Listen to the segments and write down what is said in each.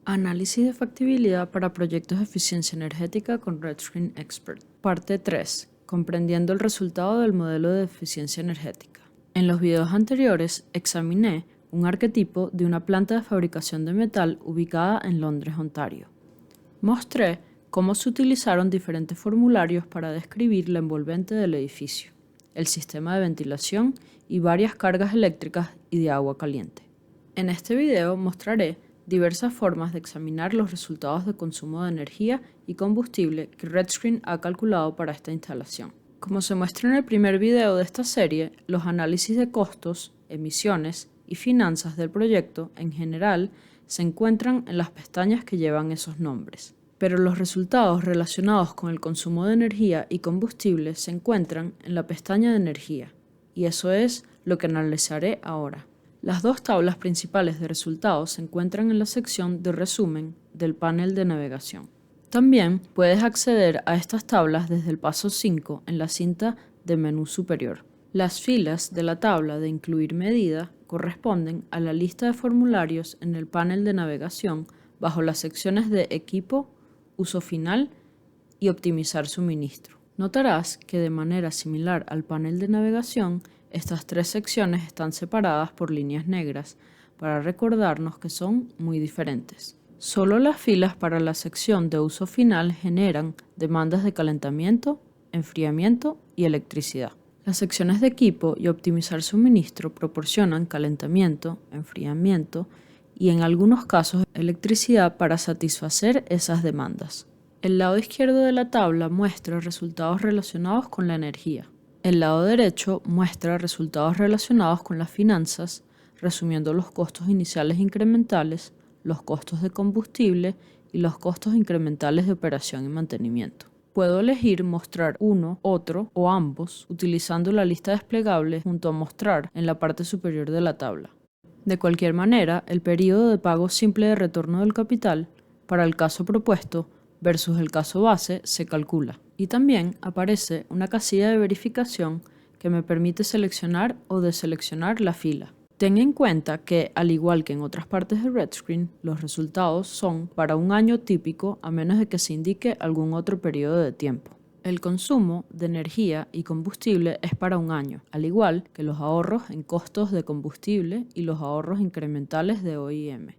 Análisis de factibilidad para proyectos de eficiencia energética con RedScreen Expert. Parte 3. Comprendiendo el resultado del modelo de eficiencia energética. En los videos anteriores examiné un arquetipo de una planta de fabricación de metal ubicada en Londres, Ontario. Mostré cómo se utilizaron diferentes formularios para describir la envolvente del edificio, el sistema de ventilación y varias cargas eléctricas y de agua caliente. En este video mostraré diversas formas de examinar los resultados de consumo de energía y combustible que RedScreen ha calculado para esta instalación. Como se muestra en el primer video de esta serie, los análisis de costos, emisiones y finanzas del proyecto en general se encuentran en las pestañas que llevan esos nombres. Pero los resultados relacionados con el consumo de energía y combustible se encuentran en la pestaña de energía, y eso es lo que analizaré ahora. Las dos tablas principales de resultados se encuentran en la sección de resumen del panel de navegación. También puedes acceder a estas tablas desde el paso 5 en la cinta de menú superior. Las filas de la tabla de incluir medida corresponden a la lista de formularios en el panel de navegación bajo las secciones de equipo, uso final y optimizar suministro. Notarás que de manera similar al panel de navegación, estas tres secciones están separadas por líneas negras para recordarnos que son muy diferentes. Solo las filas para la sección de uso final generan demandas de calentamiento, enfriamiento y electricidad. Las secciones de equipo y optimizar suministro proporcionan calentamiento, enfriamiento y en algunos casos electricidad para satisfacer esas demandas. El lado izquierdo de la tabla muestra resultados relacionados con la energía. El lado derecho muestra resultados relacionados con las finanzas, resumiendo los costos iniciales incrementales, los costos de combustible y los costos incrementales de operación y mantenimiento. Puedo elegir mostrar uno, otro o ambos utilizando la lista desplegable junto a mostrar en la parte superior de la tabla. De cualquier manera, el periodo de pago simple de retorno del capital para el caso propuesto versus el caso base se calcula. Y también aparece una casilla de verificación que me permite seleccionar o deseleccionar la fila. Ten en cuenta que, al igual que en otras partes de RedScreen, los resultados son para un año típico a menos de que se indique algún otro periodo de tiempo. El consumo de energía y combustible es para un año, al igual que los ahorros en costos de combustible y los ahorros incrementales de OIM.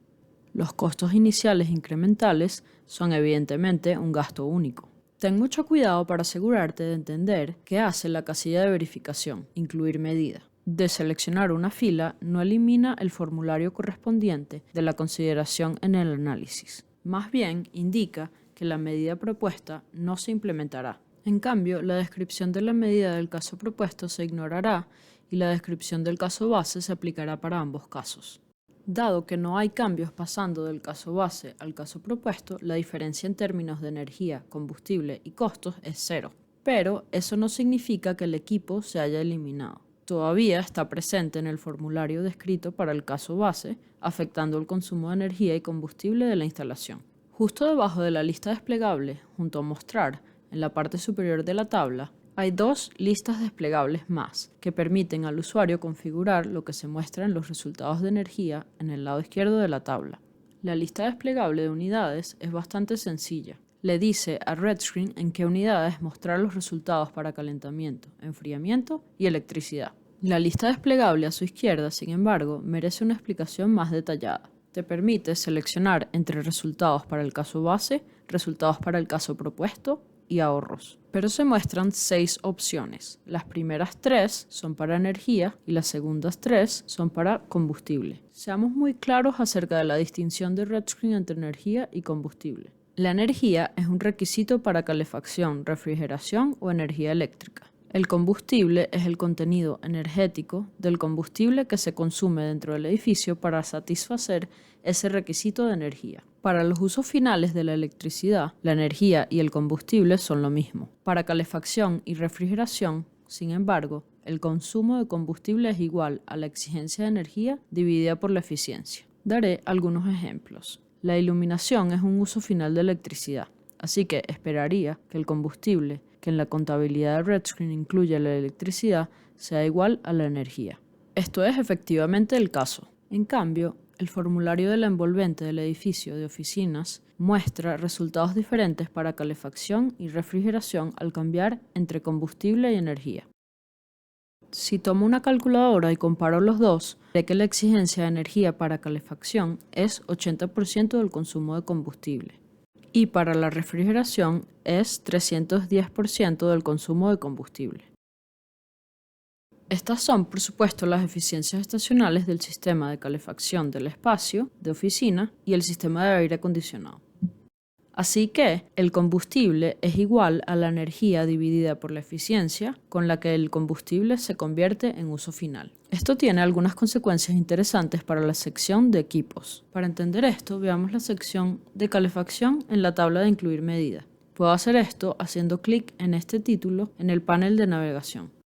Los costos iniciales incrementales son evidentemente un gasto único. Ten mucho cuidado para asegurarte de entender qué hace la casilla de verificación, incluir medida. Deseleccionar una fila no elimina el formulario correspondiente de la consideración en el análisis. Más bien indica que la medida propuesta no se implementará. En cambio, la descripción de la medida del caso propuesto se ignorará y la descripción del caso base se aplicará para ambos casos. Dado que no hay cambios pasando del caso base al caso propuesto, la diferencia en términos de energía, combustible y costos es cero. Pero eso no significa que el equipo se haya eliminado. Todavía está presente en el formulario descrito para el caso base, afectando el consumo de energía y combustible de la instalación. Justo debajo de la lista desplegable, junto a mostrar, en la parte superior de la tabla, hay dos listas desplegables más que permiten al usuario configurar lo que se muestra en los resultados de energía en el lado izquierdo de la tabla. La lista desplegable de unidades es bastante sencilla. Le dice a RedScreen en qué unidades mostrar los resultados para calentamiento, enfriamiento y electricidad. La lista desplegable a su izquierda, sin embargo, merece una explicación más detallada. Te permite seleccionar entre resultados para el caso base, resultados para el caso propuesto y ahorros. Pero se muestran 6 opciones. Las primeras 3 son para energía y las segundas 3 son para combustible. Seamos muy claros acerca de la distinción de RedScreen entre energía y combustible. La energía es un requisito para calefacción, refrigeración o energía eléctrica. El combustible es el contenido energético del combustible que se consume dentro del edificio para satisfacer ese requisito de energía. Para los usos finales de la electricidad, la energía y el combustible son lo mismo. Para calefacción y refrigeración, sin embargo, el consumo de combustible es igual a la exigencia de energía dividida por la eficiencia. Daré algunos ejemplos. La iluminación es un uso final de electricidad, así que esperaría que el combustible, que en la contabilidad de RedScreen incluye la electricidad, sea igual a la energía. Esto es efectivamente el caso. En cambio, el formulario de la envolvente del edificio de oficinas muestra resultados diferentes para calefacción y refrigeración al cambiar entre combustible y energía. Si tomo una calculadora y comparo los dos, veré que la exigencia de energía para calefacción es 80% del consumo de combustible y para la refrigeración es 310% del consumo de combustible. Estas son, por supuesto, las eficiencias estacionales del sistema de calefacción del espacio de oficina y el sistema de aire acondicionado. Así que el combustible es igual a la energía dividida por la eficiencia con la que el combustible se convierte en uso final. Esto tiene algunas consecuencias interesantes para la sección de equipos. Para entender esto, veamos la sección de calefacción en la tabla de incluir medida. Puedo hacer esto haciendo clic en este título en el panel de navegación.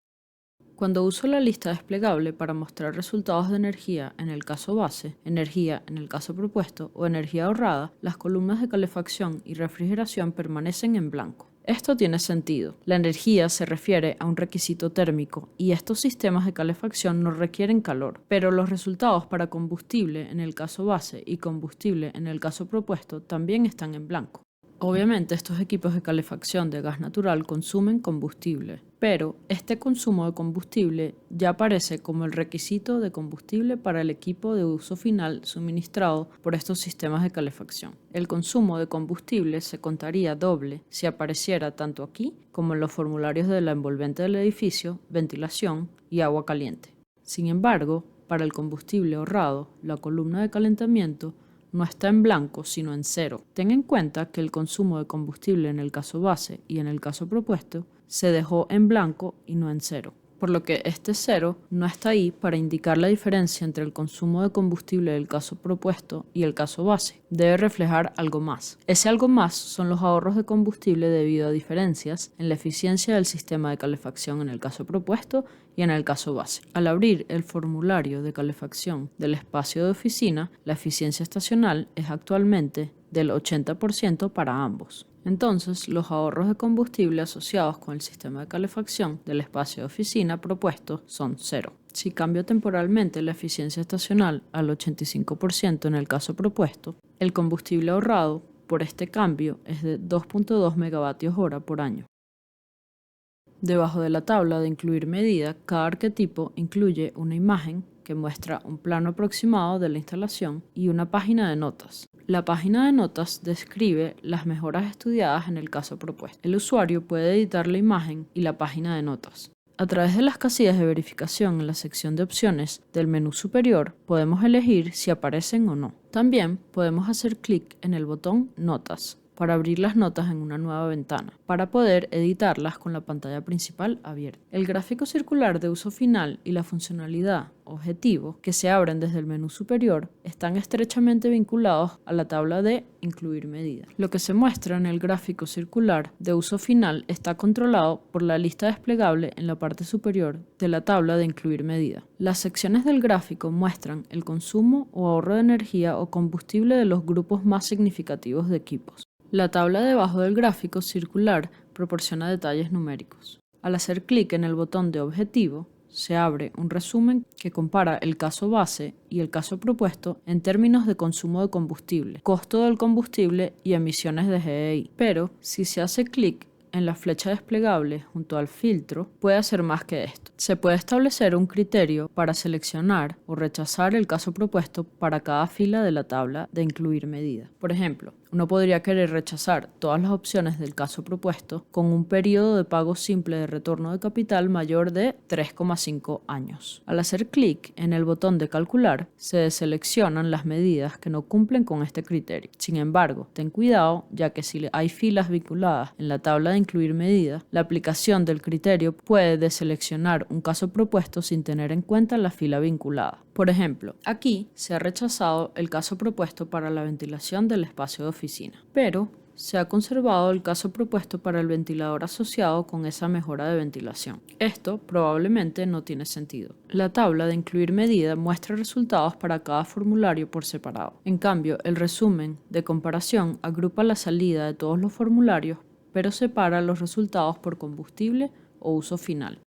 Cuando uso la lista desplegable para mostrar resultados de energía en el caso base, energía en el caso propuesto o energía ahorrada, las columnas de calefacción y refrigeración permanecen en blanco. Esto tiene sentido. La energía se refiere a un requisito térmico y estos sistemas de calefacción no requieren calor, pero los resultados para combustible en el caso base y combustible en el caso propuesto también están en blanco. Obviamente estos equipos de calefacción de gas natural consumen combustible, pero este consumo de combustible ya aparece como el requisito de combustible para el equipo de uso final suministrado por estos sistemas de calefacción. El consumo de combustible se contaría doble si apareciera tanto aquí como en los formularios de la envolvente del edificio, ventilación y agua caliente. Sin embargo, para el combustible ahorrado, la columna de calentamiento no está en blanco, sino en cero. Ten en cuenta que el consumo de combustible en el caso base y en el caso propuesto se dejó en blanco y no en cero, por lo que este cero no está ahí para indicar la diferencia entre el consumo de combustible del caso propuesto y el caso base. Debe reflejar algo más. Ese algo más son los ahorros de combustible debido a diferencias en la eficiencia del sistema de calefacción en el caso propuesto y en el caso base. Al abrir el formulario de calefacción del espacio de oficina, la eficiencia estacional es actualmente del 80% para ambos. Entonces, los ahorros de combustible asociados con el sistema de calefacción del espacio de oficina propuesto son cero. Si cambio temporalmente la eficiencia estacional al 85% en el caso propuesto, el combustible ahorrado por este cambio es de 2.2 megavatios hora por año. Debajo de la tabla de incluir medida, cada arquetipo incluye una imagen que muestra un plano aproximado de la instalación y una página de notas. La página de notas describe las mejoras estudiadas en el caso propuesto. El usuario puede editar la imagen y la página de notas. A través de las casillas de verificación en la sección de opciones del menú superior, podemos elegir si aparecen o no. También podemos hacer clic en el botón Notas para abrir las notas en una nueva ventana, para poder editarlas con la pantalla principal abierta. El gráfico circular de uso final y la funcionalidad objetivo que se abren desde el menú superior están estrechamente vinculados a la tabla de incluir medida. Lo que se muestra en el gráfico circular de uso final está controlado por la lista desplegable en la parte superior de la tabla de incluir medida. Las secciones del gráfico muestran el consumo o ahorro de energía o combustible de los grupos más significativos de equipos. La tabla debajo del gráfico circular proporciona detalles numéricos. Al hacer clic en el botón de objetivo, se abre un resumen que compara el caso base y el caso propuesto en términos de consumo de combustible, costo del combustible y emisiones de GEI. Pero si se hace clic en la flecha desplegable junto al filtro, puede hacer más que esto. Se puede establecer un criterio para seleccionar o rechazar el caso propuesto para cada fila de la tabla de incluir medida. Por ejemplo, uno podría querer rechazar todas las opciones del caso propuesto con un periodo de pago simple de retorno de capital mayor de 3,5 años. Al hacer clic en el botón de calcular, se deseleccionan las medidas que no cumplen con este criterio. Sin embargo, ten cuidado, ya que si hay filas vinculadas en la tabla de incluir medida, la aplicación del criterio puede deseleccionar un caso propuesto sin tener en cuenta la fila vinculada. Por ejemplo, aquí se ha rechazado el caso propuesto para la ventilación del espacio de oficina, pero se ha conservado el caso propuesto para el ventilador asociado con esa mejora de ventilación. Esto probablemente no tiene sentido. La tabla de incluir medida muestra resultados para cada formulario por separado. En cambio, el resumen de comparación agrupa la salida de todos los formularios, pero separa los resultados por combustible o uso final.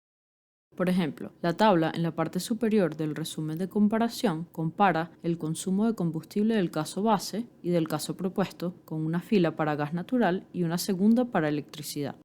Por ejemplo, la tabla en la parte superior del resumen de comparación compara el consumo de combustible del caso base y del caso propuesto con una fila para gas natural y una segunda para electricidad.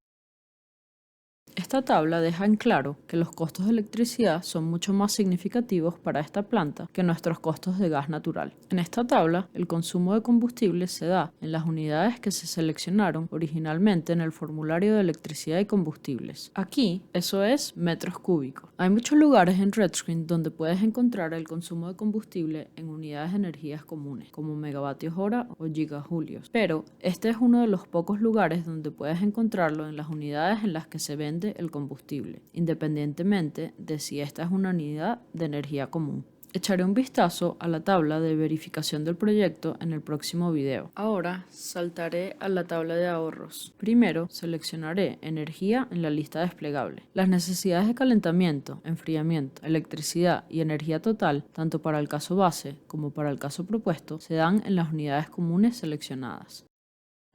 Esta tabla deja en claro que los costos de electricidad son mucho más significativos para esta planta que nuestros costos de gas natural. En esta tabla, el consumo de combustible se da en las unidades que se seleccionaron originalmente en el formulario de electricidad y combustibles. Aquí, eso es metros cúbicos. Hay muchos lugares en RedScreen donde puedes encontrar el consumo de combustible en unidades de energías comunes, como megavatios hora o gigajulios, pero este es uno de los pocos lugares donde puedes encontrarlo en las unidades en las que se vende el combustible, independientemente de si esta es una unidad de energía común. Echaré un vistazo a la tabla de verificación del proyecto en el próximo video. Ahora saltaré a la tabla de ahorros. Primero seleccionaré energía en la lista desplegable. Las necesidades de calentamiento, enfriamiento, electricidad y energía total, tanto para el caso base como para el caso propuesto, se dan en las unidades comunes seleccionadas.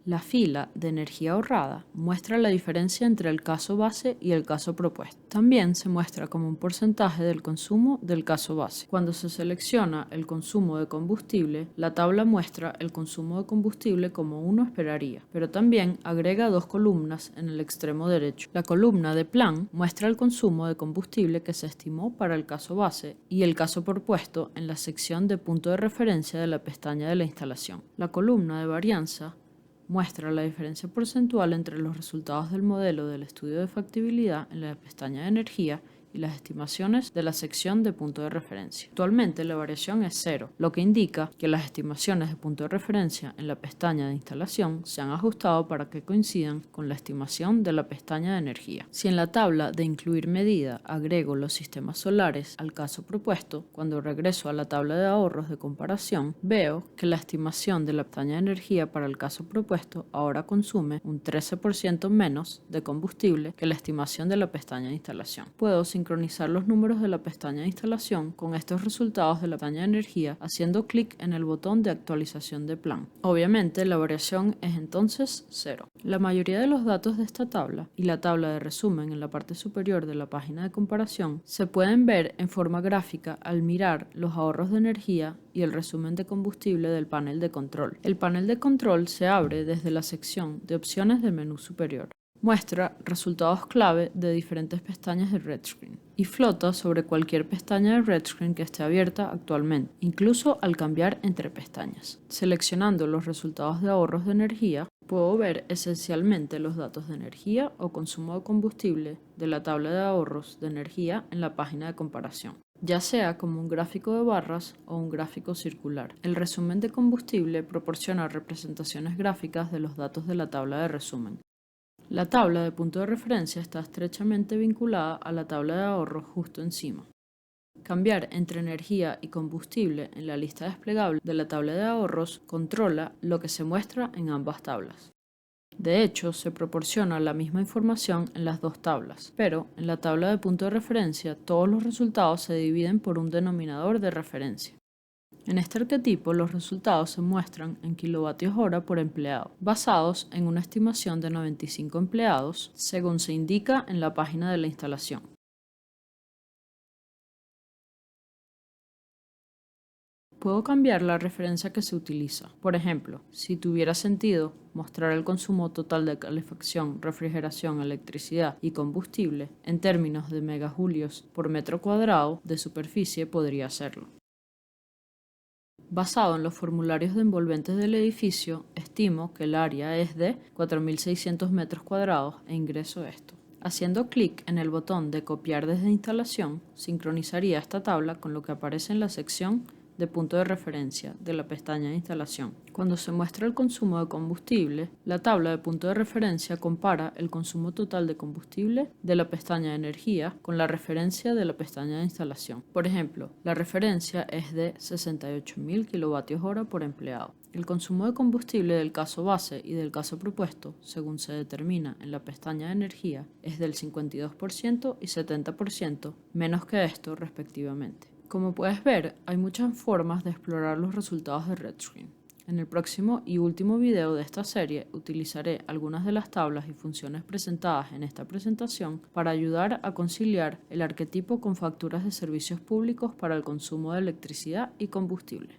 La fila de energía ahorrada muestra la diferencia entre el caso base y el caso propuesto. También se muestra como un porcentaje del consumo del caso base. Cuando se selecciona el consumo de combustible, la tabla muestra el consumo de combustible como uno esperaría, pero también agrega dos columnas en el extremo derecho. La columna de plan muestra el consumo de combustible que se estimó para el caso base y el caso propuesto en la sección de punto de referencia de la pestaña de la instalación. La columna de varianza muestra la diferencia porcentual entre los resultados del modelo del estudio de factibilidad en la pestaña de energía y las estimaciones de la sección de punto de referencia. Actualmente la variación es 0, lo que indica que las estimaciones de punto de referencia en la pestaña de instalación se han ajustado para que coincidan con la estimación de la pestaña de energía. Si en la tabla de incluir medida agrego los sistemas solares al caso propuesto, cuando regreso a la tabla de ahorros de comparación, veo que la estimación de la pestaña de energía para el caso propuesto ahora consume un 13% menos de combustible que la estimación de la pestaña de instalación. Puedo sincronizar los números de la pestaña de instalación con estos resultados de la pestaña de energía haciendo clic en el botón de actualización de plan. Obviamente la variación es entonces 0. La mayoría de los datos de esta tabla y la tabla de resumen en la parte superior de la página de comparación se pueden ver en forma gráfica al mirar los ahorros de energía y el resumen de combustible del panel de control. El panel de control se abre desde la sección de opciones del menú superior. Muestra resultados clave de diferentes pestañas de RedScreen y flota sobre cualquier pestaña de RedScreen que esté abierta actualmente, incluso al cambiar entre pestañas. Seleccionando los resultados de ahorros de energía, puedo ver esencialmente los datos de energía o consumo de combustible de la tabla de ahorros de energía en la página de comparación, ya sea como un gráfico de barras o un gráfico circular. El resumen de combustible proporciona representaciones gráficas de los datos de la tabla de resumen. La tabla de punto de referencia está estrechamente vinculada a la tabla de ahorros justo encima. Cambiar entre energía y combustible en la lista desplegable de la tabla de ahorros controla lo que se muestra en ambas tablas. De hecho, se proporciona la misma información en las dos tablas, pero en la tabla de punto de referencia todos los resultados se dividen por un denominador de referencia. En este arquetipo, los resultados se muestran en kilovatios hora por empleado, basados en una estimación de 95 empleados, según se indica en la página de la instalación. Puedo cambiar la referencia que se utiliza. Por ejemplo, si tuviera sentido mostrar el consumo total de calefacción, refrigeración, electricidad y combustible en términos de megajulios por metro cuadrado de superficie, podría hacerlo. Basado en los formularios de envolventes del edificio, estimo que el área es de 4.600 metros cuadrados e ingreso esto. Haciendo clic en el botón de copiar desde instalación, sincronizaría esta tabla con lo que aparece en la sección de punto de referencia de la pestaña de instalación. Cuando se muestra el consumo de combustible, la tabla de punto de referencia compara el consumo total de combustible de la pestaña de energía con la referencia de la pestaña de instalación. Por ejemplo, la referencia es de 68.000 kWh por empleado. El consumo de combustible del caso base y del caso propuesto, según se determina en la pestaña de energía, es del 52% y 70% menos que esto respectivamente. Como puedes ver, hay muchas formas de explorar los resultados de RedScreen. En el próximo y último video de esta serie utilizaré algunas de las tablas y funciones presentadas en esta presentación para ayudar a conciliar el arquetipo con facturas de servicios públicos para el consumo de electricidad y combustible.